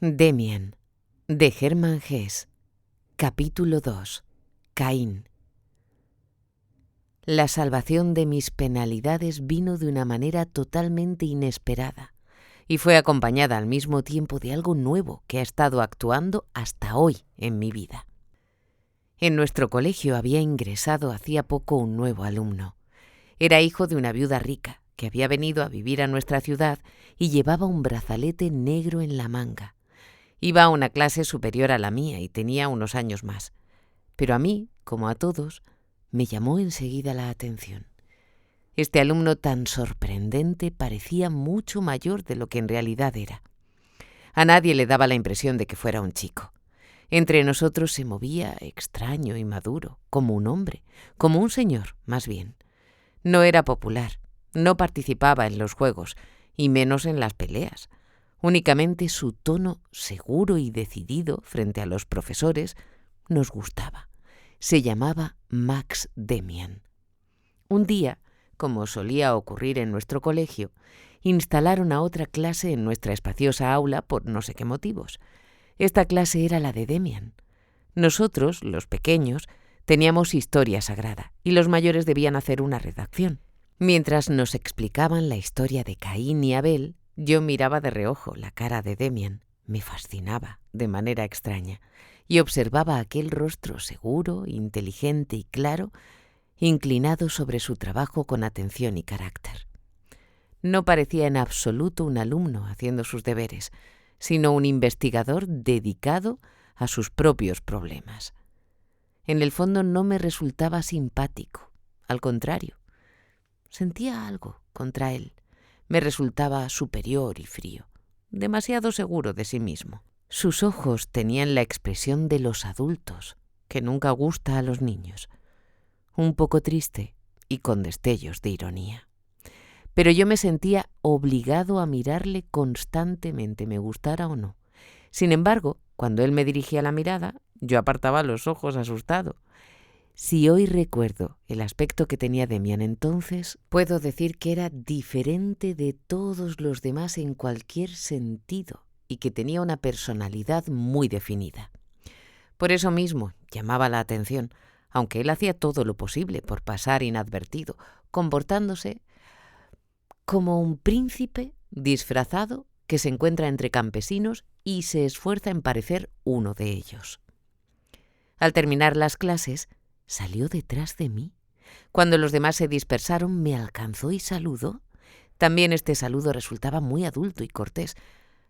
Demian, de Hermann Hesse. Capítulo 2. Caín. La salvación de mis penalidades vino de una manera totalmente inesperada y fue acompañada al mismo tiempo de algo nuevo que ha estado actuando hasta hoy en mi vida. En nuestro colegio había ingresado hacía poco un nuevo alumno. Era hijo de una viuda rica que había venido a vivir a nuestra ciudad y llevaba un brazalete negro en la manga. Iba a una clase superior a la mía y tenía unos años más. Pero a mí, como a todos, me llamó enseguida la atención. Este alumno tan sorprendente parecía mucho mayor de lo que en realidad era. A nadie le daba la impresión de que fuera un chico. Entre nosotros se movía extraño y maduro, como un hombre, como un señor, más bien. No era popular, no participaba en los juegos, y menos en las peleas. Únicamente su tono seguro y decidido frente a los profesores nos gustaba. Se llamaba Max Demian. Un día, como solía ocurrir en nuestro colegio, instalaron a otra clase en nuestra espaciosa aula por no sé qué motivos. Esta clase era la de Demian. Nosotros, los pequeños, teníamos historia sagrada y los mayores debían hacer una redacción. Mientras nos explicaban la historia de Caín y Abel, yo miraba de reojo la cara de Demian. Me fascinaba de manera extraña y observaba aquel rostro seguro, inteligente y claro, inclinado sobre su trabajo con atención y carácter. No parecía en absoluto un alumno haciendo sus deberes, sino un investigador dedicado a sus propios problemas. En el fondo no me resultaba simpático, al contrario. Sentía algo contra él. Me resultaba superior y frío, demasiado seguro de sí mismo. Sus ojos tenían la expresión de los adultos, que nunca gusta a los niños, un poco triste y con destellos de ironía. Pero yo me sentía obligado a mirarle constantemente, me gustara o no. Sin embargo, cuando él me dirigía la mirada, yo apartaba los ojos asustado. Si hoy recuerdo el aspecto que tenía Demian entonces, puedo decir que era diferente de todos los demás en cualquier sentido y que tenía una personalidad muy definida. Por eso mismo llamaba la atención, aunque él hacía todo lo posible por pasar inadvertido, comportándose como un príncipe disfrazado que se encuentra entre campesinos y se esfuerza en parecer uno de ellos. Al terminar las clases, salió detrás de mí. Cuando los demás se dispersaron, me alcanzó y saludó. También este saludo resultaba muy adulto y cortés,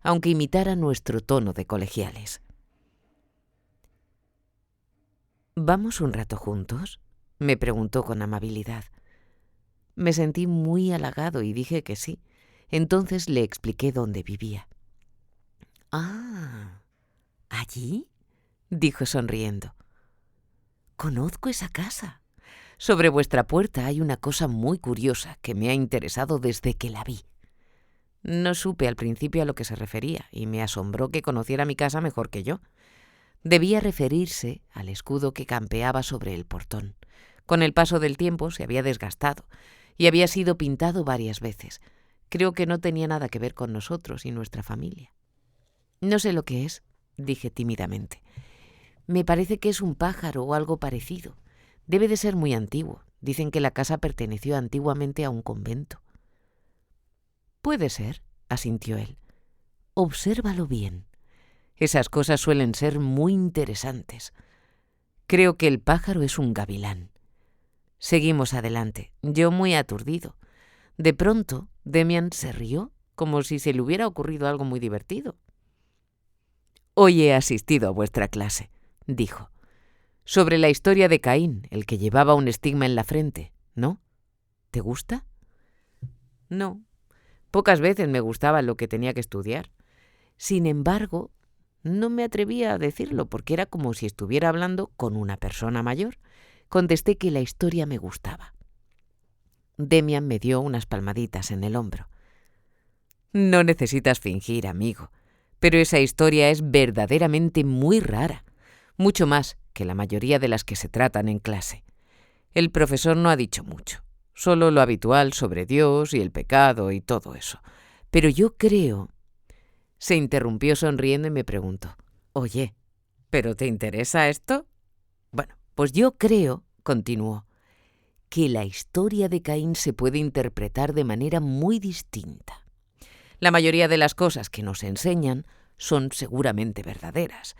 aunque imitara nuestro tono de colegiales. ¿Vamos un rato juntos?, me preguntó con amabilidad. Me sentí muy halagado y dije que sí. Entonces le expliqué dónde vivía. «Ah, ¿allí?», dijo sonriendo. «Conozco esa casa. Sobre vuestra puerta hay una cosa muy curiosa que me ha interesado desde que la vi». No supe al principio a lo que se refería y me asombró que conociera mi casa mejor que yo. Debía referirse al escudo que campeaba sobre el portón. Con el paso del tiempo se había desgastado y había sido pintado varias veces. Creo que no tenía nada que ver con nosotros y nuestra familia. «No sé lo que es», dije tímidamente. «Me parece que es un pájaro o algo parecido. Debe de ser muy antiguo. Dicen que la casa perteneció antiguamente a un convento». «Puede ser», asintió él. «Obsérvalo bien. Esas cosas suelen ser muy interesantes. Creo que el pájaro es un gavilán». Seguimos adelante, yo muy aturdido. De pronto, Demian se rió, como si se le hubiera ocurrido algo muy divertido. «Hoy he asistido a vuestra clase», dijo. «Sobre la historia de Caín, el que llevaba un estigma en la frente, ¿no? ¿Te gusta?» «No. Pocas veces me gustaba lo que tenía que estudiar. Sin embargo, no me atrevía a decirlo porque era como si estuviera hablando con una persona mayor. Contesté que la historia me gustaba. Demian me dio unas palmaditas en el hombro. «No necesitas fingir, amigo, pero esa historia es verdaderamente muy rara, mucho más que la mayoría de las que se tratan en clase. El profesor no ha dicho mucho, solo lo habitual sobre Dios y el pecado y todo eso. Pero yo creo...» Se interrumpió sonriendo y me preguntó: «Oye, ¿pero te interesa esto?» «Bueno, pues yo creo», continuó, «que la historia de Caín se puede interpretar de manera muy distinta. La mayoría de las cosas que nos enseñan son seguramente verdaderas,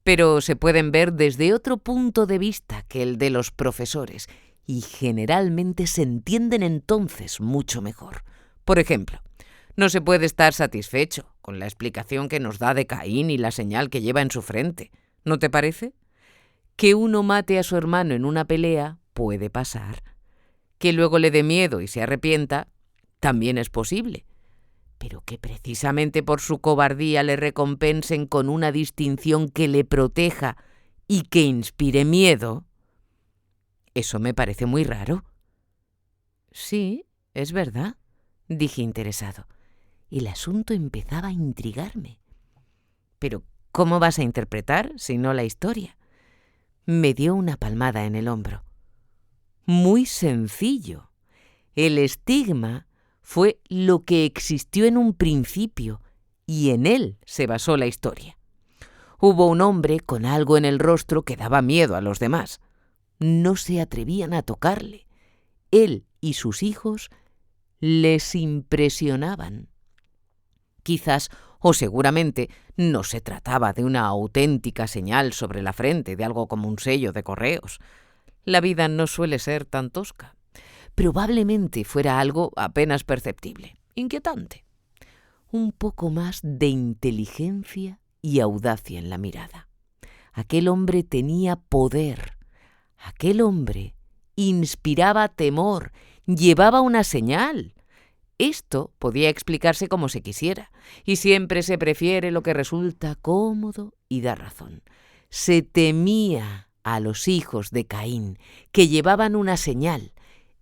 pero se pueden ver desde otro punto de vista que el de los profesores y generalmente se entienden entonces mucho mejor. Por ejemplo, no se puede estar satisfecho con la explicación que nos da de Caín y la señal que lleva en su frente, ¿no te parece? Que uno mate a su hermano en una pelea puede pasar. Que luego le dé miedo y se arrepienta también es posible. Pero que precisamente por su cobardía le recompensen con una distinción que le proteja y que inspire miedo, eso me parece muy raro». «Sí, es verdad», dije interesado. El asunto empezaba a intrigarme. «Pero, ¿cómo vas a interpretar si no la historia?». Me dio una palmada en el hombro. «Muy sencillo. El estigma fue lo que existió en un principio y en él se basó la historia. Hubo un hombre con algo en el rostro que daba miedo a los demás. No se atrevían a tocarle. Él y sus hijos les impresionaban. Quizás o seguramente no se trataba de una auténtica señal sobre la frente, de algo como un sello de correos. La vida no suele ser tan tosca. Probablemente fuera algo apenas perceptible, inquietante. Un poco más de inteligencia y audacia en la mirada. Aquel hombre tenía poder. Aquel hombre inspiraba temor, llevaba una señal. Esto podía explicarse como se quisiera, y siempre se prefiere lo que resulta cómodo y da razón. Se temía a los hijos de Caín, que llevaban una señal.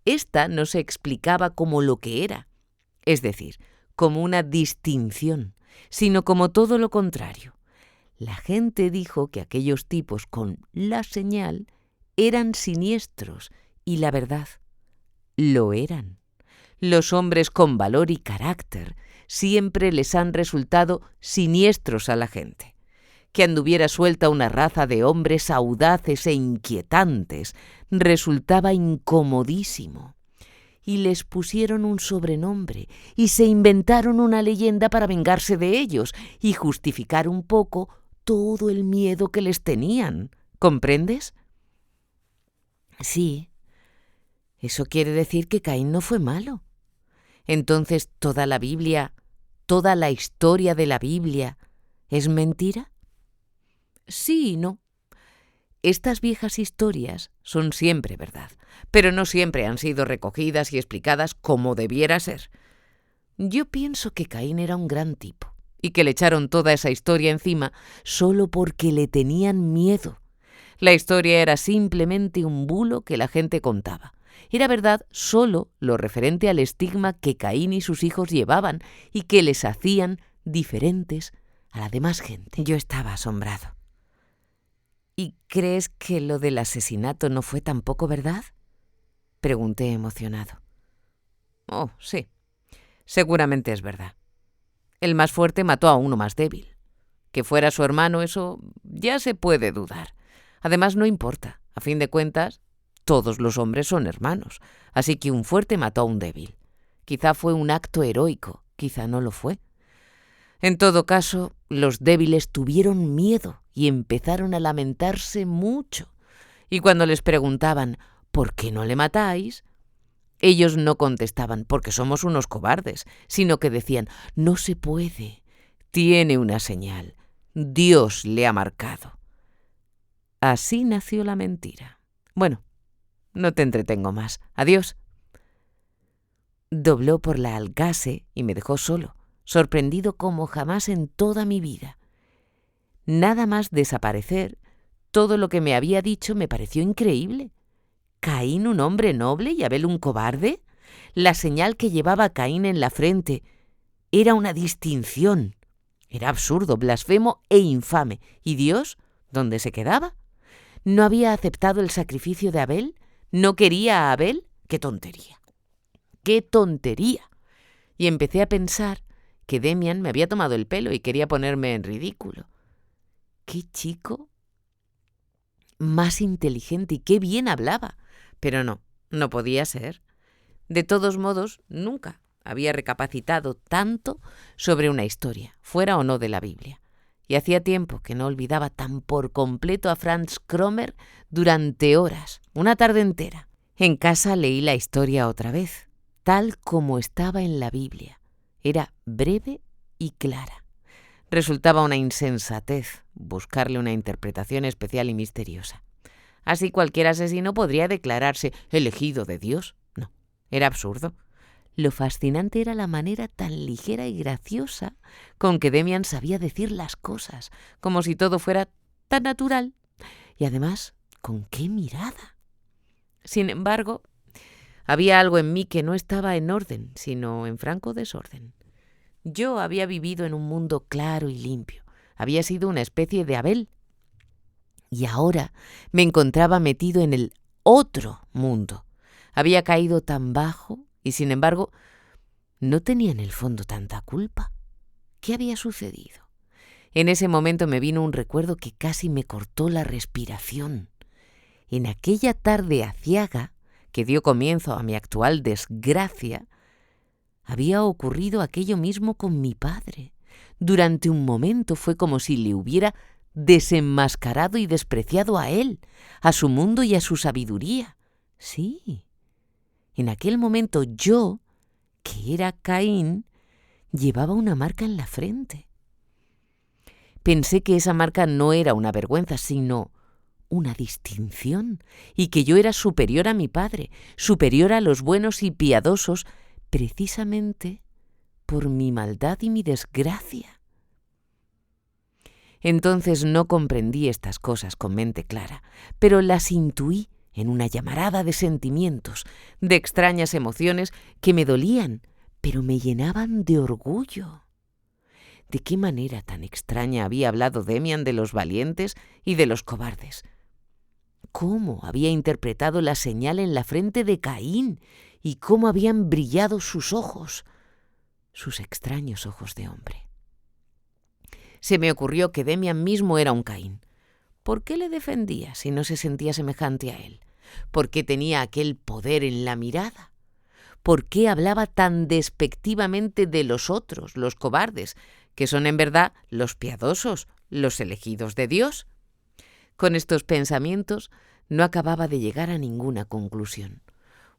Esta no se explicaba como lo que era, es decir, como una distinción, sino como todo lo contrario. La gente dijo que aquellos tipos con la señal eran siniestros, y la verdad, lo eran. Los hombres con valor y carácter siempre les han resultado siniestros a la gente. Que anduviera suelta una raza de hombres audaces e inquietantes resultaba incomodísimo. Y les pusieron un sobrenombre y se inventaron una leyenda para vengarse de ellos y justificar un poco todo el miedo que les tenían. ¿Comprendes? Sí. Eso quiere decir que Caín no fue malo. Entonces, ¿toda la Biblia, toda la historia de la Biblia, es mentira? Sí y no. Estas viejas historias son siempre verdad, pero no siempre han sido recogidas y explicadas como debiera ser. Yo pienso que Caín era un gran tipo y que le echaron toda esa historia encima solo porque le tenían miedo. La historia era simplemente un bulo que la gente contaba. Era verdad solo lo referente al estigma que Caín y sus hijos llevaban y que les hacían diferentes a la demás gente. Yo estaba asombrado. ¿Y crees que lo del asesinato no fue tampoco verdad?, pregunté emocionado. Oh, sí. Seguramente es verdad. El más fuerte mató a uno más débil. Que fuera su hermano, eso ya se puede dudar. Además, no importa. A fin de cuentas, todos los hombres son hermanos. Así que un fuerte mató a un débil. Quizá fue un acto heroico, quizá no lo fue. En todo caso, los débiles tuvieron miedo y empezaron a lamentarse mucho. Y cuando les preguntaban, ¿por qué no le matáis?, ellos no contestaban, porque somos unos cobardes, sino que decían, no se puede, tiene una señal, Dios le ha marcado. Así nació la mentira. Bueno, no te entretengo más. Adiós. Dobló por la alcase y me dejó solo, sorprendido como jamás en toda mi vida. Nada más desaparecer, todo lo que me había dicho me pareció increíble. ¿Caín un hombre noble y Abel un cobarde? La señal que llevaba Caín en la frente era una distinción. Era absurdo, blasfemo e infame. ¿Y Dios? ¿Dónde se quedaba? ¿No había aceptado el sacrificio de Abel? ¿No quería a Abel? ¡Qué tontería! ¡Qué tontería! Y empecé a pensar que Demian me había tomado el pelo y quería ponerme en ridículo. ¡Qué chico más inteligente y qué bien hablaba! Pero no podía ser. De todos modos, nunca había recapacitado tanto sobre una historia, fuera o no de la Biblia. Y hacía tiempo que no olvidaba tan por completo a Franz Kromer durante horas, una tarde entera. En casa leí la historia otra vez, tal como estaba en la Biblia. Era breve y clara. Resultaba una insensatez buscarle una interpretación especial y misteriosa. Así cualquier asesino podría declararse elegido de Dios. No, era absurdo. Lo fascinante era la manera tan ligera y graciosa con que Demian sabía decir las cosas, como si todo fuera tan natural. Y además, ¿con qué mirada? Sin embargo, había algo en mí que no estaba en orden, sino en franco desorden. Yo había vivido en un mundo claro y limpio. Había sido una especie de Abel. Y ahora me encontraba metido en el otro mundo. Había caído tan bajo y, sin embargo, no tenía en el fondo tanta culpa. ¿Qué había sucedido? En ese momento me vino un recuerdo que casi me cortó la respiración. En aquella tarde aciaga que dio comienzo a mi actual desgracia, había ocurrido aquello mismo con mi padre. Durante un momento fue como si le hubiera desenmascarado y despreciado a él, a su mundo y a su sabiduría. Sí, en aquel momento yo, que era Caín, llevaba una marca en la frente. Pensé que esa marca no era una vergüenza, sino una distinción, y que yo era superior a mi padre, superior a los buenos y piadosos, precisamente por mi maldad y mi desgracia. Entonces no comprendí estas cosas con mente clara, pero las intuí en una llamarada de sentimientos, de extrañas emociones que me dolían, pero me llenaban de orgullo. ¿De qué manera tan extraña había hablado Demian de los valientes y de los cobardes? ¿Cómo había interpretado la señal en la frente de Caín y cómo habían brillado sus ojos, sus extraños ojos de hombre? Se me ocurrió que Demian mismo era un Caín. ¿Por qué le defendía si no se sentía semejante a él? ¿Por qué tenía aquel poder en la mirada? ¿Por qué hablaba tan despectivamente de los otros, los cobardes, que son en verdad los piadosos, los elegidos de Dios? Con estos pensamientos no acababa de llegar a ninguna conclusión.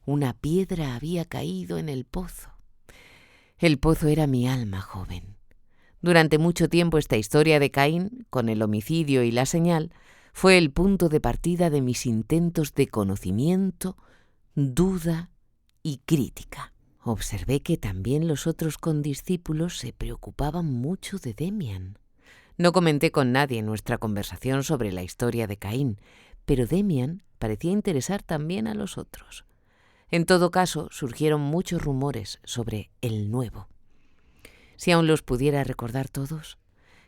Una piedra había caído en el pozo. El pozo era mi alma joven. Durante mucho tiempo esta historia de Caín, con el homicidio y la señal, fue el punto de partida de mis intentos de conocimiento, duda y crítica. Observé que también los otros condiscípulos se preocupaban mucho de Demian. No comenté con nadie nuestra conversación sobre la historia de Caín, pero Demian parecía interesar también a los otros. En todo caso, surgieron muchos rumores sobre el nuevo. Si aún los pudiera recordar todos,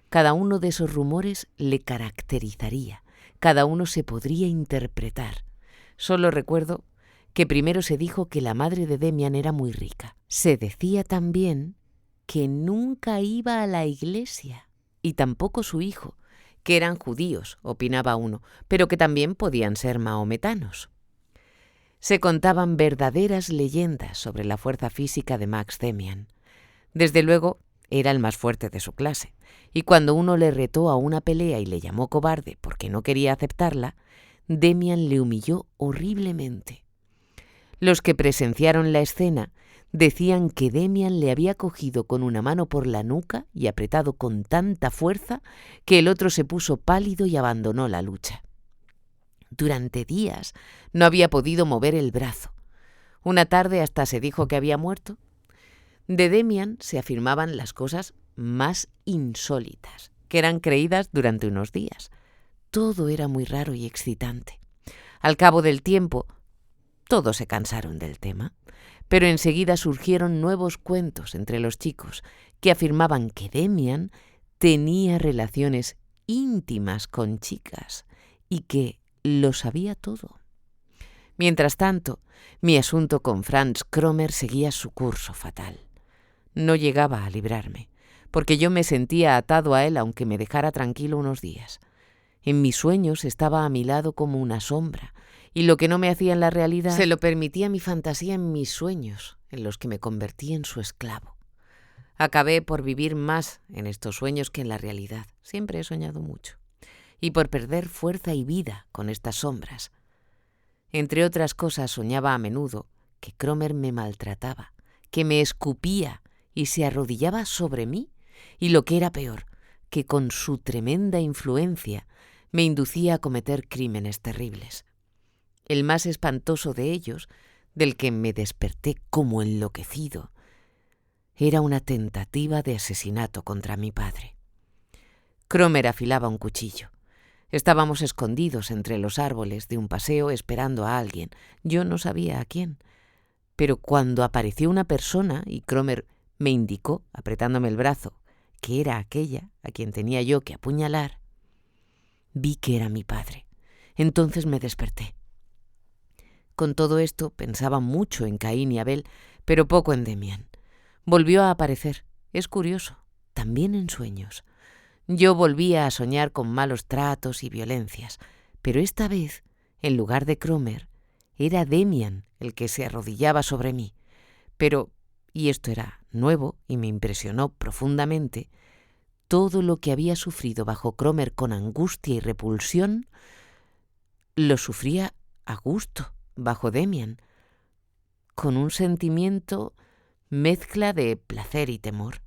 cada uno de esos rumores le caracterizaría, cada uno se podría interpretar. Solo recuerdo que primero se dijo que la madre de Demian era muy rica. Se decía también que nunca iba a la iglesia, y tampoco su hijo, que eran judíos, opinaba uno, pero que también podían ser mahometanos. Se contaban verdaderas leyendas sobre la fuerza física de Max Demian. Desde luego, era el más fuerte de su clase, y cuando uno le retó a una pelea y le llamó cobarde porque no quería aceptarla, Demian le humilló horriblemente. Los que presenciaron la escena decían que Demian le había cogido con una mano por la nuca y apretado con tanta fuerza que el otro se puso pálido y abandonó la lucha. Durante días no había podido mover el brazo. Una tarde hasta se dijo que había muerto. De Demian se afirmaban las cosas más insólitas, que eran creídas durante unos días. Todo era muy raro y excitante. Al cabo del tiempo, todos se cansaron del tema, pero enseguida surgieron nuevos cuentos entre los chicos que afirmaban que Demian tenía relaciones íntimas con chicas y que lo sabía todo. Mientras tanto, mi asunto con Franz Kromer seguía su curso fatal. No llegaba a librarme. porque yo me sentía atado a él aunque me dejara tranquilo unos días. En mis sueños estaba a mi lado como una sombra, y lo que no me hacía en la realidad se lo permitía mi fantasía en mis sueños, en los que me convertí en su esclavo. Acabé por vivir más en estos sueños que en la realidad. Siempre he soñado mucho. Y por perder fuerza y vida con estas sombras. Entre otras cosas, soñaba a menudo que Cromer me maltrataba, que me escupía y se arrodillaba sobre mí, y lo que era peor, que con su tremenda influencia me inducía a cometer crímenes terribles. El más espantoso de ellos, del que me desperté como enloquecido, era una tentativa de asesinato contra mi padre. Cromer afilaba un cuchillo. Estábamos escondidos entre los árboles de un paseo esperando a alguien. Yo no sabía a quién. Pero cuando apareció una persona y Cromer me indicó, apretándome el brazo, que era aquella a quien tenía yo que apuñalar, vi que era mi padre. Entonces me desperté. Con todo esto pensaba mucho en Caín y Abel, pero poco en Demián. Volvió a aparecer. Es curioso, también en sueños. Yo volvía a soñar con malos tratos y violencias, pero esta vez, en lugar de Cromer, era Demián el que se arrodillaba sobre mí. Pero, y esto era nuevo y me impresionó profundamente, todo lo que había sufrido bajo Cromer con angustia y repulsión, lo sufría a gusto bajo Demián, con un sentimiento mezcla de placer y temor.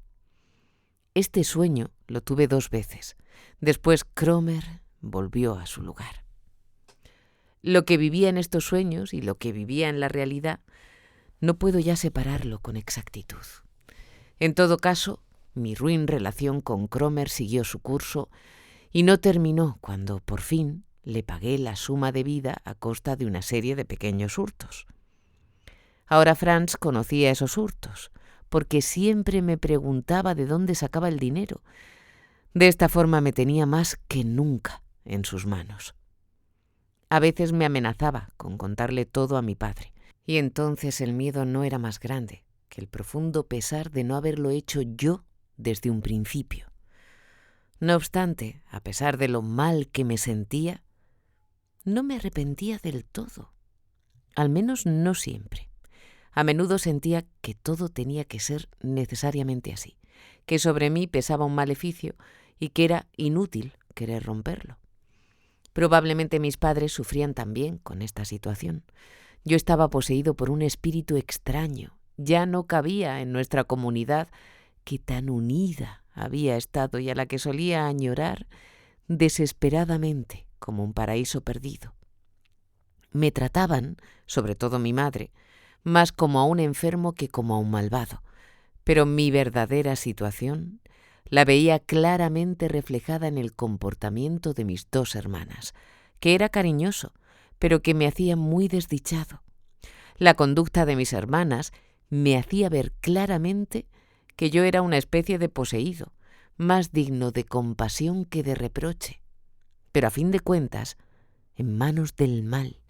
Este sueño lo tuve 2 veces. Después Cromer volvió a su lugar. Lo que vivía en estos sueños y lo que vivía en la realidad no puedo ya separarlo con exactitud. En todo caso, mi ruin relación con Cromer siguió su curso y no terminó cuando, por fin, le pagué la suma debida a costa de una serie de pequeños hurtos. Ahora Franz conocía esos hurtos, porque siempre me preguntaba de dónde sacaba el dinero. De esta forma me tenía más que nunca en sus manos. A veces me amenazaba con contarle todo a mi padre, y entonces el miedo no era más grande que el profundo pesar de no haberlo hecho yo desde un principio. No obstante, a pesar de lo mal que me sentía, no me arrepentía del todo, al menos no siempre. A menudo sentía que todo tenía que ser necesariamente así, que sobre mí pesaba un maleficio y que era inútil querer romperlo. Probablemente mis padres sufrían también con esta situación. Yo estaba poseído por un espíritu extraño. Ya no cabía en nuestra comunidad que tan unida había estado y a la que solía añorar desesperadamente como un paraíso perdido. Me trataban, sobre todo mi madre, más como a un enfermo que como a un malvado, pero mi verdadera situación la veía claramente reflejada en el comportamiento de mis 2 hermanas, que era cariñoso, pero que me hacía muy desdichado. La conducta de mis hermanas me hacía ver claramente que yo era una especie de poseído, más digno de compasión que de reproche, pero a fin de cuentas, en manos del mal.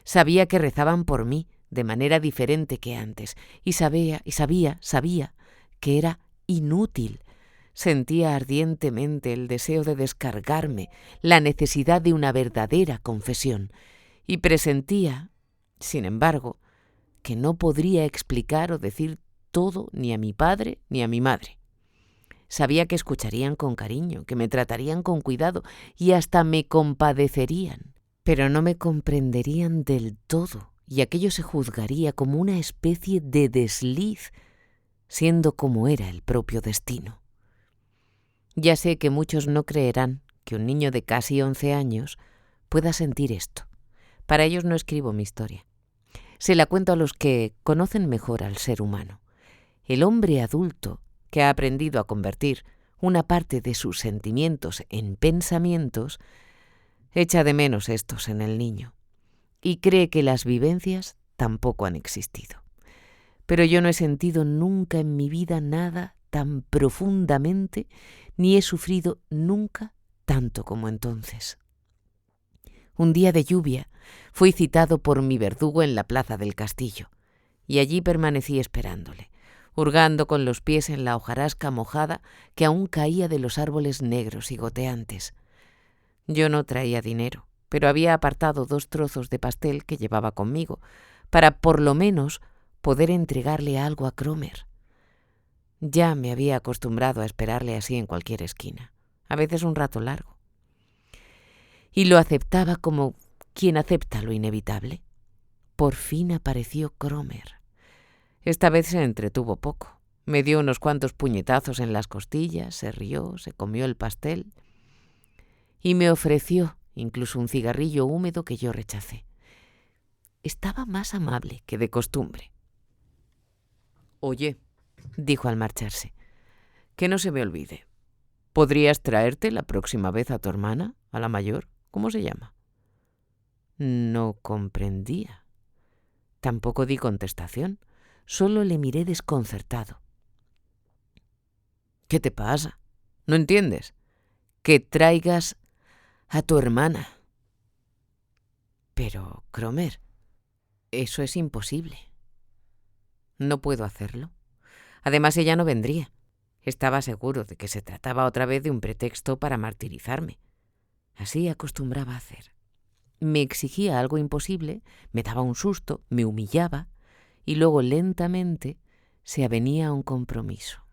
Sabía que rezaban por mí de manera diferente que antes, y sabía que era inútil. Sentía ardientemente el deseo de descargarme, la necesidad de una verdadera confesión, y presentía, sin embargo, que no podría explicar o decir todo ni a mi padre ni a mi madre. Sabía que escucharían con cariño, que me tratarían con cuidado y hasta me compadecerían, pero no me comprenderían del todo, y aquello se juzgaría como una especie de desliz, siendo como era el propio destino. Ya sé que muchos no creerán que un niño de casi 11 años pueda sentir esto. Para ellos no escribo mi historia. Se la cuento a los que conocen mejor al ser humano. El hombre adulto que ha aprendido a convertir una parte de sus sentimientos en pensamientos, echa de menos estos en el niño y cree que las vivencias tampoco han existido. Pero yo no he sentido nunca en mi vida nada tan profundamente, ni he sufrido nunca tanto como entonces. Un día de lluvia fui citado por mi verdugo en la plaza del castillo, y allí permanecí esperándole. hurgando con los pies en la hojarasca mojada que aún caía de los árboles negros y goteantes. Yo no traía dinero, pero había apartado 2 trozos de pastel que llevaba conmigo, para por lo menos poder entregarle algo a Cromer. Ya me había acostumbrado a esperarle así en cualquier esquina, a veces un rato largo. Y lo aceptaba como quien acepta lo inevitable. Por fin apareció Cromer. Esta vez se entretuvo poco. Me dio unos cuantos puñetazos en las costillas, se rió, se comió el pastel y me ofreció incluso un cigarrillo húmedo que yo rechacé. Estaba más amable que de costumbre. «Oye», dijo al marcharse, «que no se me olvide. ¿Podrías traerte la próxima vez a tu hermana, a la mayor? ¿Cómo se llama?» No comprendía. Tampoco di contestación. Solo le miré desconcertado. «¿Qué te pasa? ¿No entiendes? Que traigas a tu hermana». «Pero, Cromer, eso es imposible. No puedo hacerlo. Además, ella no vendría. Estaba seguro de que se trataba otra vez de un pretexto para martirizarme. Así acostumbraba a hacer. Me exigía algo imposible, me daba un susto, me humillaba y luego lentamente se avenía a un compromiso.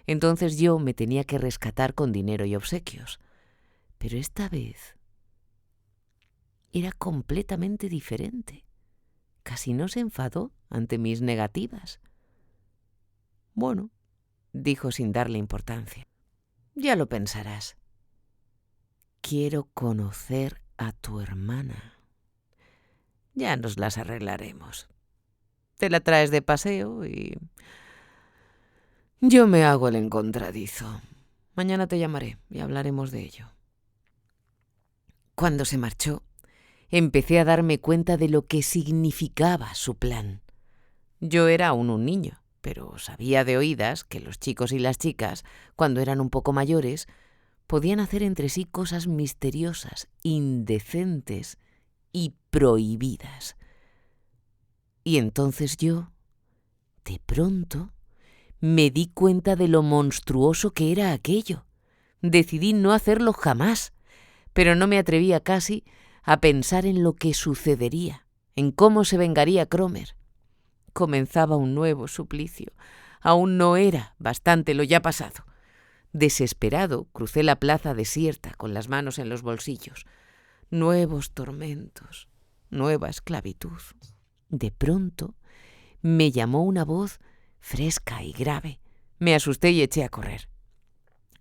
Entonces yo me tenía que rescatar con dinero y obsequios. Pero esta vez era completamente diferente. Casi no se enfadó ante mis negativas. «Bueno», dijo sin darle importancia, «ya lo pensarás. Quiero conocer a tu hermana. Ya nos las arreglaremos. Te la traes de paseo y yo me hago el encontradizo. Mañana te llamaré y hablaremos de ello». Cuando se marchó, empecé a darme cuenta de lo que significaba su plan. Yo era aún un niño, pero sabía de oídas que los chicos y las chicas, cuando eran un poco mayores, podían hacer entre sí cosas misteriosas, indecentes y prohibidas. Y entonces yo, de pronto, me di cuenta de lo monstruoso que era aquello. Decidí no hacerlo jamás, pero no me atrevía casi a pensar en lo que sucedería, en cómo se vengaría Cromer. Comenzaba un nuevo suplicio. Aún no era bastante lo ya pasado. Desesperado, crucé la plaza desierta con las manos en los bolsillos. Nuevos tormentos, nueva esclavitud. De pronto me llamó una voz fresca y grave. Me asusté y eché a correr.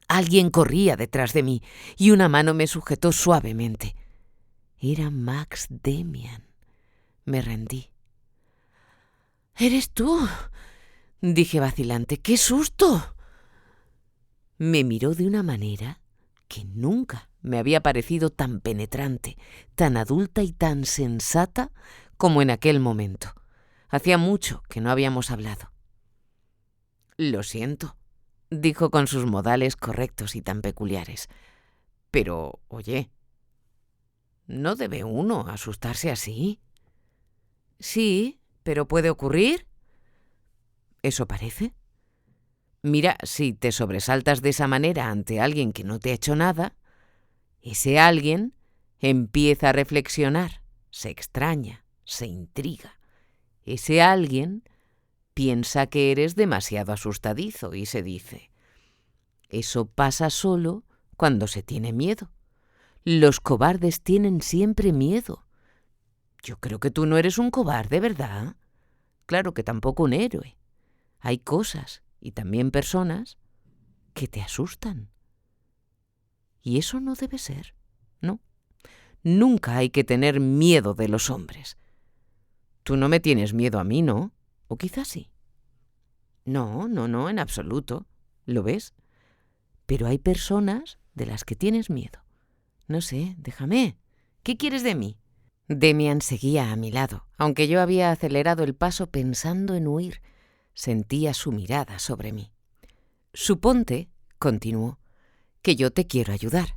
Alguien corría detrás de mí y una mano me sujetó suavemente. Era Max Demian. Me rendí. «¿Eres tú?», dije vacilante. «¡Qué susto!». Me miró de una manera que nunca me había parecido tan penetrante, tan adulta y tan sensata como en aquel momento. Hacía mucho que no habíamos hablado. «Lo siento», dijo con sus modales correctos y tan peculiares. «Pero, oye, ¿no debe uno asustarse así?». «Sí, pero ¿puede ocurrir?». «¿Eso parece? Mira, si te sobresaltas de esa manera ante alguien que no te ha hecho nada, ese alguien empieza a reflexionar, se extraña, se intriga. Ese alguien piensa que eres demasiado asustadizo y se dice: eso pasa solo cuando se tiene miedo. Los cobardes tienen siempre miedo. Yo creo que tú no eres un cobarde, ¿verdad? Claro que tampoco un héroe. Hay cosas y también personas que te asustan. Y eso no debe ser, ¿no? Nunca hay que tener miedo de los hombres. Tú no me tienes miedo a mí, ¿no? O quizás sí. No, en absoluto. ¿Lo ves? Pero hay personas de las que tienes miedo. No sé, déjame. ¿Qué quieres de mí? Demian seguía a mi lado, aunque yo había acelerado el paso pensando en huir. Sentía su mirada sobre mí. «Suponte», continuó, «que yo te quiero ayudar.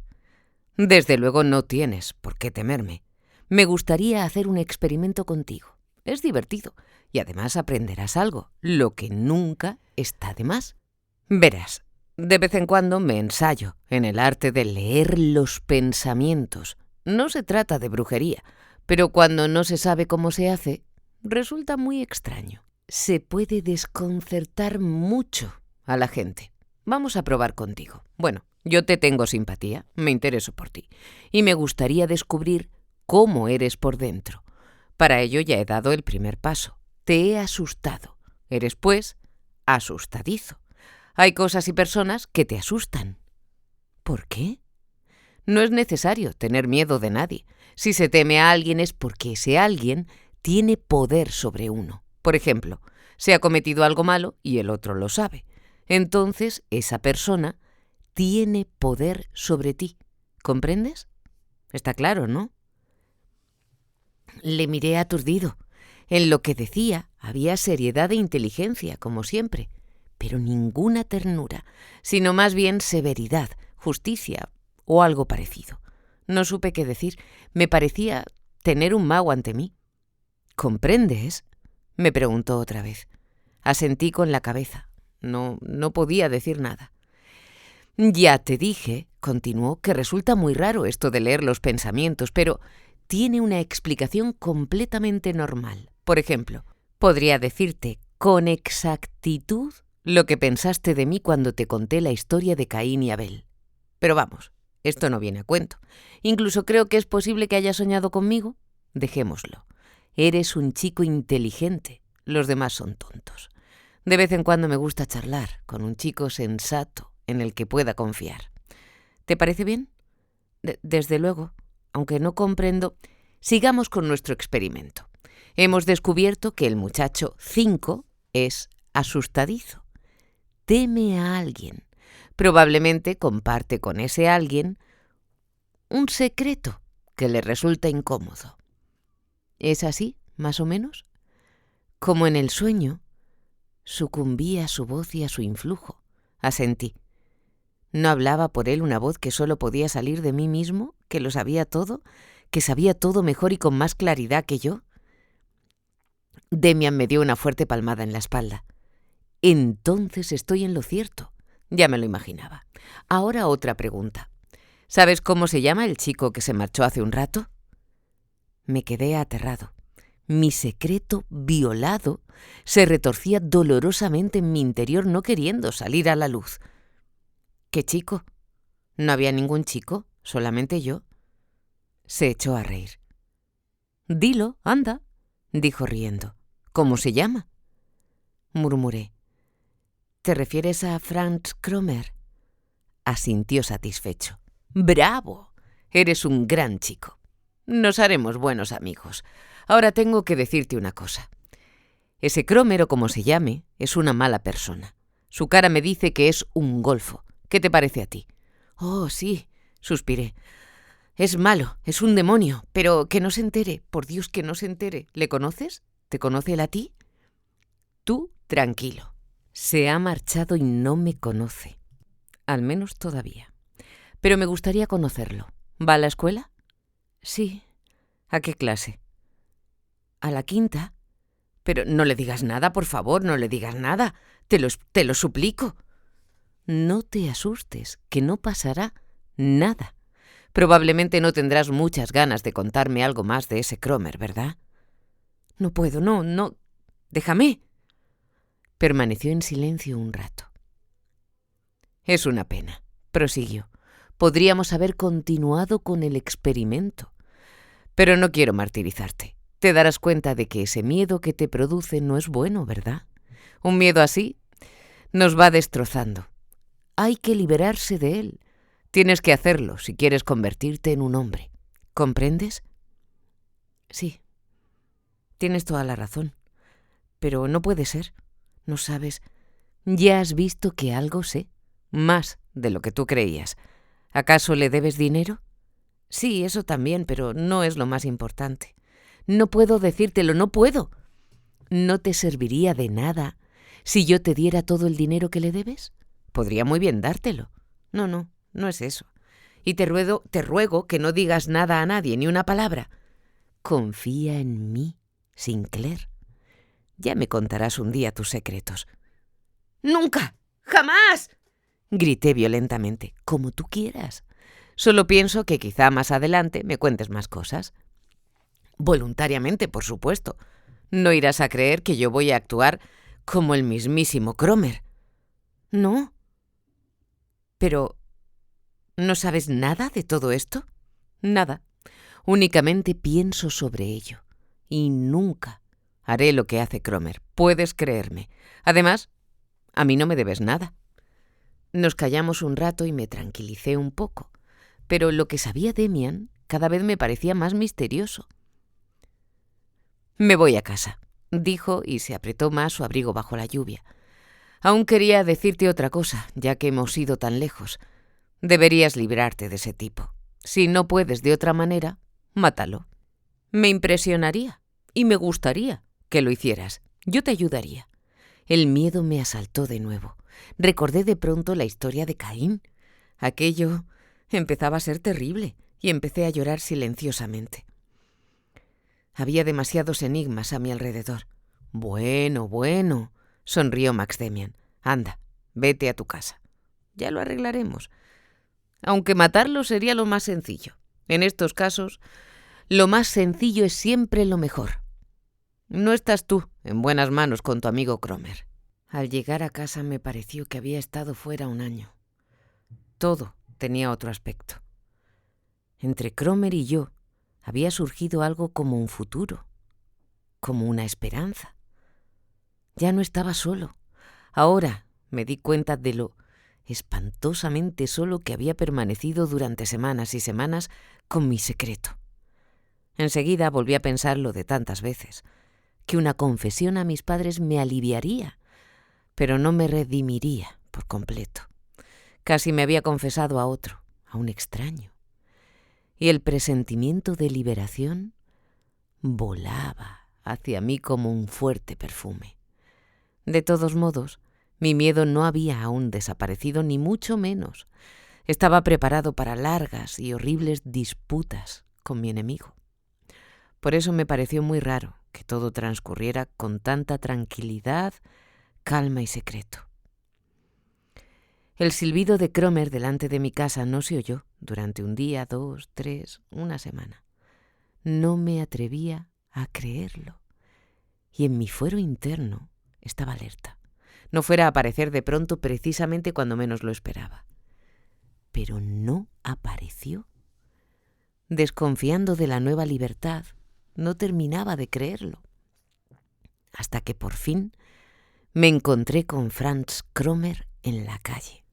Desde luego no tienes por qué temerme. Me gustaría hacer un experimento contigo. Es divertido y además aprenderás algo, lo que nunca está de más. Verás, de vez en cuando me ensayo en el arte de leer los pensamientos. No se trata de brujería, pero cuando no se sabe cómo se hace, resulta muy extraño. Se puede desconcertar mucho a la gente. Vamos a probar contigo. Bueno, yo te tengo simpatía, me intereso por ti, y me gustaría descubrir cómo eres por dentro. Para ello ya he dado el primer paso. Te he asustado. Eres, pues, asustadizo. Hay cosas y personas que te asustan. ¿Por qué? No es necesario tener miedo de nadie. Si se teme a alguien es porque ese alguien tiene poder sobre uno. Por ejemplo, se ha cometido algo malo y el otro lo sabe. Entonces, esa persona tiene poder sobre ti. ¿Comprendes? Está claro, ¿no? Le miré aturdido. En lo que decía había seriedad e inteligencia, como siempre, pero ninguna ternura, sino más bien severidad, justicia o algo parecido. No supe qué decir. Me parecía tener un mago ante mí. ¿Comprendes?, me preguntó otra vez. Asentí con la cabeza. No podía decir nada. Ya te dije, continuó, que resulta muy raro esto de leer los pensamientos, pero tiene una explicación completamente normal. Por ejemplo, podría decirte con exactitud lo que pensaste de mí cuando te conté la historia de Caín y Abel. Pero vamos, esto no viene a cuento. Incluso creo que es posible que hayas soñado conmigo. Dejémoslo. Eres un chico inteligente. Los demás son tontos. De vez en cuando me gusta charlar con un chico sensato en el que pueda confiar. ¿Te parece bien? Desde luego, aunque no comprendo. Sigamos con nuestro experimento. Hemos descubierto que el muchacho 5 es asustadizo. Teme a alguien. Probablemente comparte con ese alguien un secreto que le resulta incómodo. ¿Es así, más o menos? Como en el sueño, sucumbí a su voz y a su influjo. Asentí. ¿No hablaba por él una voz que solo podía salir de mí mismo, que lo sabía todo, que sabía todo mejor y con más claridad que yo? Demian me dio una fuerte palmada en la espalda. Entonces estoy en lo cierto. Ya me lo imaginaba. Ahora otra pregunta. ¿Sabes cómo se llama el chico que se marchó hace un rato? Me quedé aterrado. Mi secreto violado se retorcía dolorosamente en mi interior, no queriendo salir a la luz. ¿Qué chico? ¿No había ningún chico? ¿Solamente yo? Se echó a reír. Dilo, anda, dijo riendo. ¿Cómo se llama? Murmuré. ¿Te refieres a Franz Kromer? Asintió satisfecho. ¡Bravo! Eres un gran chico. Nos haremos buenos amigos. Ahora tengo que decirte una cosa. Ese Kromer, o como se llame, es una mala persona. Su cara me dice que es un golfo. ¿Qué te parece a ti? Oh, sí, suspiré. Es malo, es un demonio, pero que no se entere, por Dios que no se entere. ¿Le conoces? ¿Te conoce él a ti? Tú, tranquilo. Se ha marchado y no me conoce. Al menos todavía. Pero me gustaría conocerlo. ¿Va a la escuela? Sí. ¿A qué clase? A la 5ª. Pero no le digas nada, por favor, no le digas nada. Te lo suplico. No te asustes, que no pasará nada. Probablemente no tendrás muchas ganas de contarme algo más de ese Kromer, ¿verdad? No puedo, no. Déjame. Permaneció en silencio un rato. Es una pena, prosiguió. Podríamos haber continuado con el experimento. Pero no quiero martirizarte. Te darás cuenta de que ese miedo que te produce no es bueno, ¿verdad? Un miedo así nos va destrozando. Hay que liberarse de él. Tienes que hacerlo si quieres convertirte en un hombre. ¿Comprendes? Sí. Tienes toda la razón. Pero no puede ser. No sabes. Ya has visto que algo sé. Más de lo que tú creías. ¿Acaso le debes dinero? Sí, eso también, pero no es lo más importante. No puedo decírtelo, no puedo. ¿No te serviría de nada si yo te diera todo el dinero que le debes? Podría muy bien dártelo. No es eso. Y te ruego que no digas nada a nadie, ni una palabra. Confía en mí, Sinclair, ya me contarás un día tus secretos. ¡Nunca! ¡Jamás!, grité violentamente. Como tú quieras. Solo pienso que quizá más adelante me cuentes más cosas. Voluntariamente, por supuesto. No irás a creer que yo voy a actuar como el mismísimo Cromer. No. Pero, ¿no sabes nada de todo esto? Nada. Únicamente pienso sobre ello. Y nunca haré lo que hace Cromer. Puedes creerme. Además, a mí no me debes nada. Nos callamos un rato y me tranquilicé un poco. Pero lo que sabía Demian cada vez me parecía más misterioso. «Me voy a casa», dijo y se apretó más su abrigo bajo la lluvia. «Aún quería decirte otra cosa, ya que hemos ido tan lejos. Deberías librarte de ese tipo. Si no puedes de otra manera, mátalo. Me impresionaría y me gustaría que lo hicieras. Yo te ayudaría». El miedo me asaltó de nuevo. Recordé de pronto la historia de Caín. Aquello empezaba a ser terrible y empecé a llorar silenciosamente. Había demasiados enigmas a mi alrededor. Bueno, sonrió Max Demian. Anda, vete a tu casa. Ya lo arreglaremos. Aunque matarlo sería lo más sencillo. En estos casos, lo más sencillo es siempre lo mejor. No estás tú en buenas manos con tu amigo Cromer. Al llegar a casa me pareció que había estado fuera un año. Todo tenía otro aspecto. Entre Cromer y yo había surgido algo como un futuro, como una esperanza. Ya no estaba solo. Ahora me di cuenta de lo espantosamente solo que había permanecido durante semanas y semanas con mi secreto. Enseguida volví a pensarlo de tantas veces, que una confesión a mis padres me aliviaría, pero no me redimiría por completo. Casi me había confesado a otro, a un extraño. Y el presentimiento de liberación volaba hacia mí como un fuerte perfume. De todos modos, mi miedo no había aún desaparecido, ni mucho menos. Estaba preparado para largas y horribles disputas con mi enemigo. Por eso me pareció muy raro que todo transcurriera con tanta tranquilidad, calma y secreto. El silbido de Cromer delante de mi casa no se oyó durante un día, 2, 3, una semana. No me atrevía a creerlo. Y en mi fuero interno estaba alerta. No fuera a aparecer de pronto precisamente cuando menos lo esperaba. Pero no apareció. Desconfiando de la nueva libertad, no terminaba de creerlo. Hasta que por fin me encontré con Franz Cromer en la calle.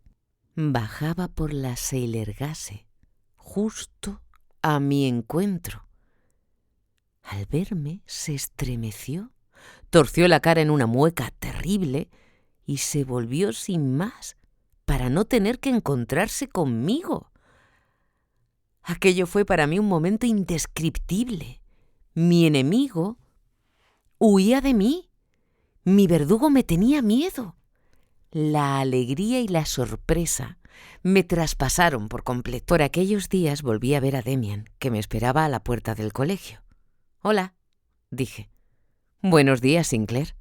Bajaba por la Seilergasse, justo a mi encuentro. Al verme se estremeció, torció la cara en una mueca terrible y se volvió sin más para no tener que encontrarse conmigo. Aquello fue para mí un momento indescriptible. Mi enemigo huía de mí. Mi verdugo me tenía miedo. La alegría y la sorpresa me traspasaron por completo. Por aquellos días volví a ver a Demian, que me esperaba a la puerta del colegio. «Hola», dije. «Buenos días, Sinclair.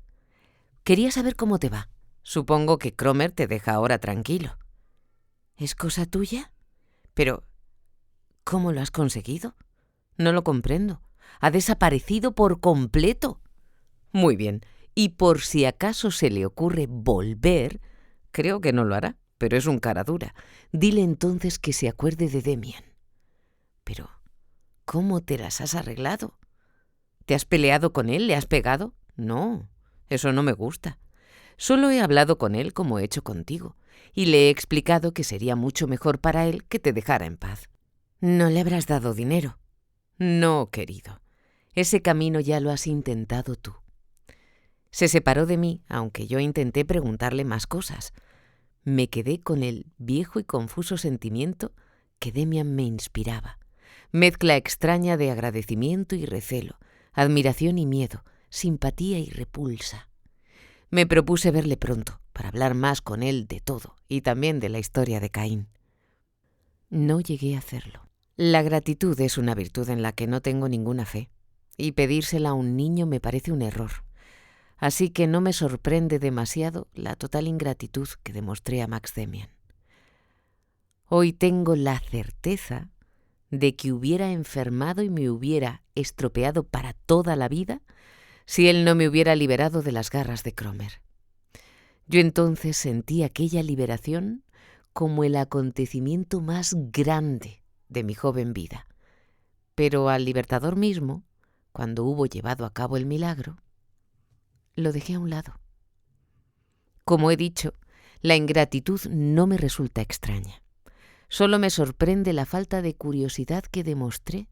Quería saber cómo te va. Supongo que Cromer te deja ahora tranquilo». «¿Es cosa tuya? Pero, ¿cómo lo has conseguido? No lo comprendo. Ha desaparecido por completo». «Muy bien. Y por si acaso se le ocurre volver, creo que no lo hará, pero es un cara dura. Dile entonces que se acuerde de Demian». «Pero, ¿cómo te las has arreglado? ¿Te has peleado con él? ¿Le has pegado?» «No, eso no me gusta. Solo he hablado con él como he hecho contigo, y le he explicado que sería mucho mejor para él que te dejara en paz». «¿No le habrás dado dinero?» «No, querido. Ese camino ya lo has intentado tú». Se separó de mí, aunque yo intenté preguntarle más cosas. Me quedé con el viejo y confuso sentimiento que Demian me inspiraba. Mezcla extraña de agradecimiento y recelo, admiración y miedo, simpatía y repulsa. Me propuse verle pronto, para hablar más con él de todo, y también de la historia de Caín. No llegué a hacerlo. La gratitud es una virtud en la que no tengo ninguna fe. y pedírsela a un niño me parece un error. Así que no me sorprende demasiado la total ingratitud que demostré a Max Demian. Hoy tengo la certeza de que hubiera enfermado y me hubiera estropeado para toda la vida si él no me hubiera liberado de las garras de Cromer. Yo entonces sentí aquella liberación como el acontecimiento más grande de mi joven vida. Pero al libertador mismo, cuando hubo llevado a cabo el milagro, lo dejé a un lado. Como he dicho, la ingratitud no me resulta extraña. Solo me sorprende la falta de curiosidad que demostré.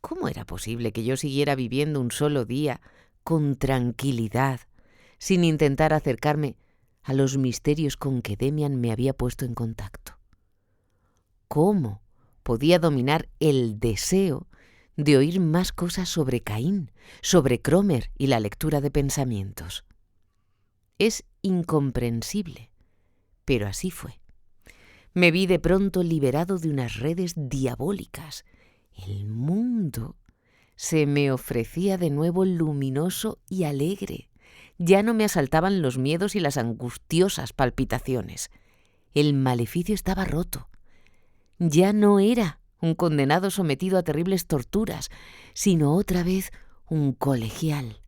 ¿Cómo era posible que yo siguiera viviendo un solo día con tranquilidad, sin intentar acercarme a los misterios con que Demian me había puesto en contacto? ¿Cómo podía dominar el deseo de oír más cosas sobre Caín, sobre Cromer y la lectura de pensamientos? Es incomprensible, pero así fue. Me vi de pronto liberado de unas redes diabólicas. El mundo se me ofrecía de nuevo luminoso y alegre. Ya no me asaltaban los miedos y las angustiosas palpitaciones. El maleficio estaba roto. Ya no era un condenado sometido a terribles torturas, sino otra vez un colegial,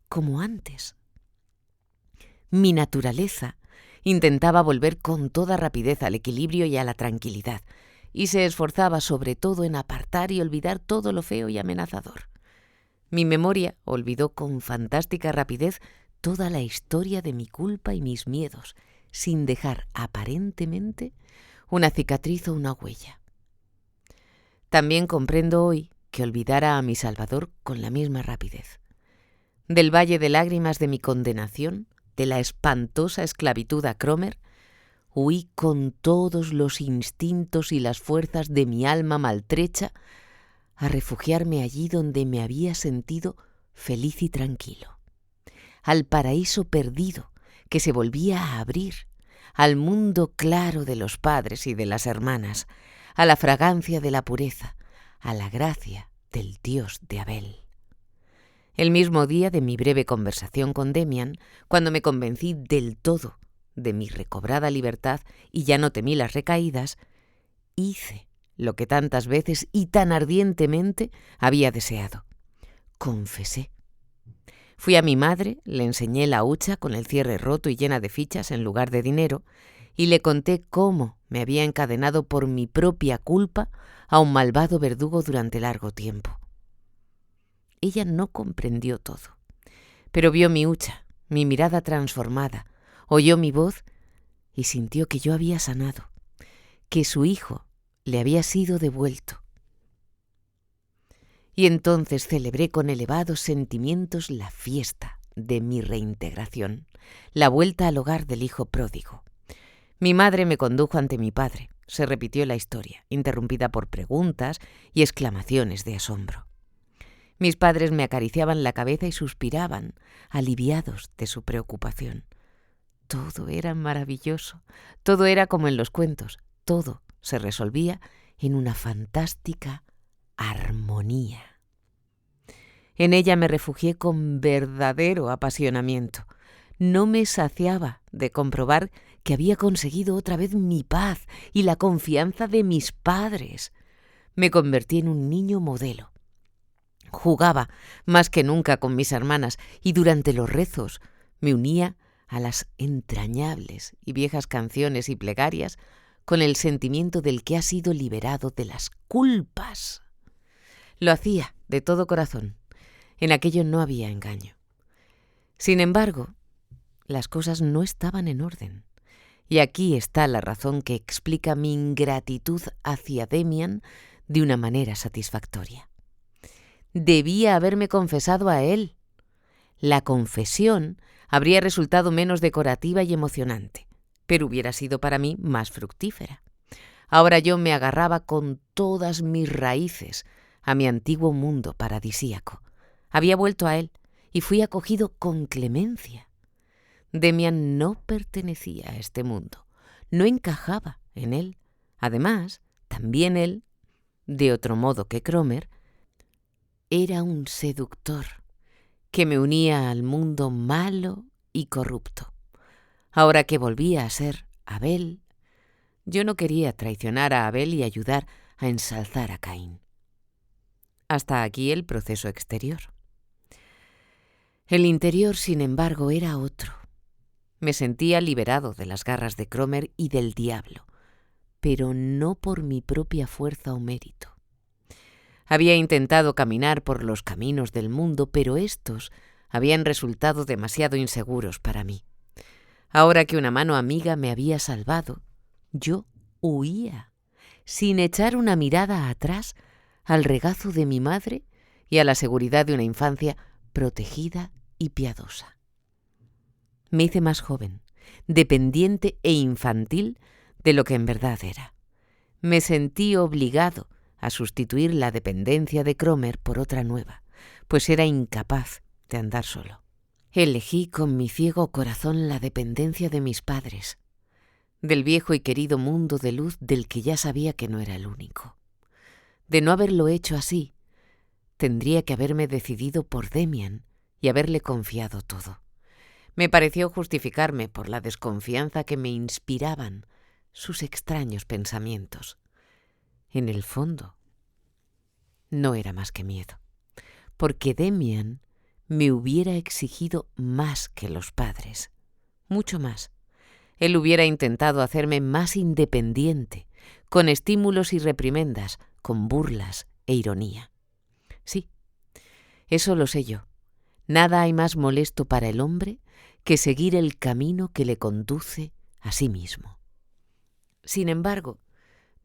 como antes. Mi naturaleza intentaba volver con toda rapidez al equilibrio y a la tranquilidad, y se esforzaba sobre todo en apartar y olvidar todo lo feo y amenazador. Mi memoria olvidó con fantástica rapidez toda la historia de mi culpa y mis miedos, sin dejar aparentemente una cicatriz o una huella. También comprendo hoy que olvidara a mi Salvador con la misma rapidez. Del valle de lágrimas de mi condenación, de la espantosa esclavitud a Cromer, huí con todos los instintos y las fuerzas de mi alma maltrecha a refugiarme allí donde me había sentido feliz y tranquilo, al paraíso perdido que se volvía a abrir, al mundo claro de los padres y de las hermanas, a la fragancia de la pureza, a la gracia del Dios de Abel. El mismo día de mi breve conversación con Demian, cuando me convencí del todo de mi recobrada libertad y ya no temí las recaídas, hice lo que tantas veces y tan ardientemente había deseado. Confesé. Fui a mi madre, le enseñé la hucha con el cierre roto y llena de fichas en lugar de dinero, y le conté cómo me había encadenado por mi propia culpa a un malvado verdugo durante largo tiempo. Ella no comprendió todo, pero vio mi hucha, mi mirada transformada, oyó mi voz y sintió que yo había sanado, que su hijo le había sido devuelto. Y entonces celebré con elevados sentimientos la fiesta de mi reintegración, la vuelta al hogar del hijo pródigo. Mi madre me condujo ante mi padre. Se repitió la historia, interrumpida por preguntas y exclamaciones de asombro. Mis padres me acariciaban la cabeza y suspiraban, aliviados de su preocupación. Todo era maravilloso, todo era como en los cuentos, todo se resolvía en una fantástica armonía. En ella me refugié con verdadero apasionamiento. No me saciaba de comprobar que había conseguido otra vez mi paz y la confianza de mis padres. Me convertí en un niño modelo. Jugaba más que nunca con mis hermanas y durante los rezos me unía a las entrañables y viejas canciones y plegarias con el sentimiento del que ha sido liberado de las culpas. Lo hacía de todo corazón. En aquello no había engaño. Sin embargo, las cosas no estaban en orden. Y aquí está la razón que explica mi ingratitud hacia Demian de una manera satisfactoria. Debía haberme confesado a él. La confesión habría resultado menos decorativa y emocionante, pero hubiera sido para mí más fructífera. Ahora yo me agarraba con todas mis raíces a mi antiguo mundo paradisíaco. Había vuelto a él y fui acogido con clemencia. Demian no pertenecía a este mundo, no encajaba en él. Además, también él, de otro modo que Cromer, era un seductor que me unía al mundo malo y corrupto. Ahora que volvía a ser Abel, yo no quería traicionar a Abel y ayudar a ensalzar a Caín. Hasta aquí el proceso exterior. El interior, sin embargo, era otro. Me sentía liberado de las garras de Cromer y del diablo, pero no por mi propia fuerza o mérito. Había intentado caminar por los caminos del mundo, pero estos habían resultado demasiado inseguros para mí. Ahora que una mano amiga me había salvado, yo huía, sin echar una mirada atrás al regazo de mi madre y a la seguridad de una infancia protegida y piadosa. Me hice más joven, dependiente e infantil de lo que en verdad era. Me sentí obligado a sustituir la dependencia de Cromer por otra nueva, pues era incapaz de andar solo. Elegí con mi ciego corazón la dependencia de mis padres, del viejo y querido mundo de luz del que ya sabía que no era el único. De no haberlo hecho así, tendría que haberme decidido por Demian y haberle confiado todo. Me pareció justificarme por la desconfianza que me inspiraban sus extraños pensamientos. En el fondo, no era más que miedo, porque Demian me hubiera exigido más que los padres, mucho más. Él hubiera intentado hacerme más independiente, con estímulos y reprimendas, con burlas e ironía. Sí, eso lo sé yo. Nada hay más molesto para el hombre que seguir el camino que le conduce a sí mismo. Sin embargo,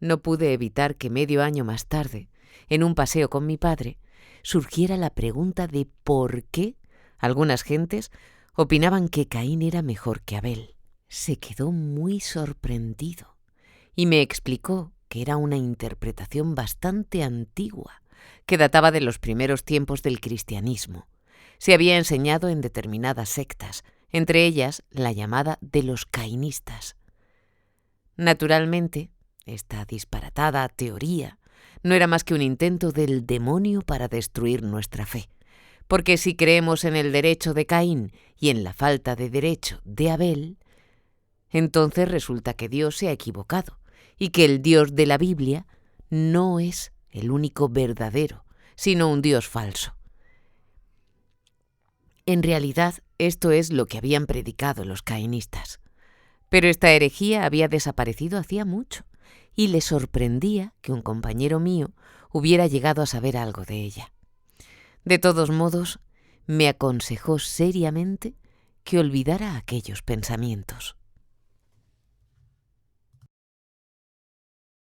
no pude evitar que medio año más tarde, en un paseo con mi padre, surgiera la pregunta de por qué algunas gentes opinaban que Caín era mejor que Abel. Se quedó muy sorprendido y me explicó que era una interpretación bastante antigua, que databa de los primeros tiempos del cristianismo. Se había enseñado en determinadas sectas, entre ellas la llamada de los cainistas. Naturalmente, esta disparatada teoría no era más que un intento del demonio para destruir nuestra fe, porque si creemos en el derecho de Caín y en la falta de derecho de Abel, entonces resulta que Dios se ha equivocado y que el Dios de la Biblia no es el único verdadero, sino un Dios falso. En realidad, esto es lo que habían predicado los cainistas. Pero esta herejía había desaparecido hacía mucho y le sorprendía que un compañero mío hubiera llegado a saber algo de ella. De todos modos, me aconsejó seriamente que olvidara aquellos pensamientos.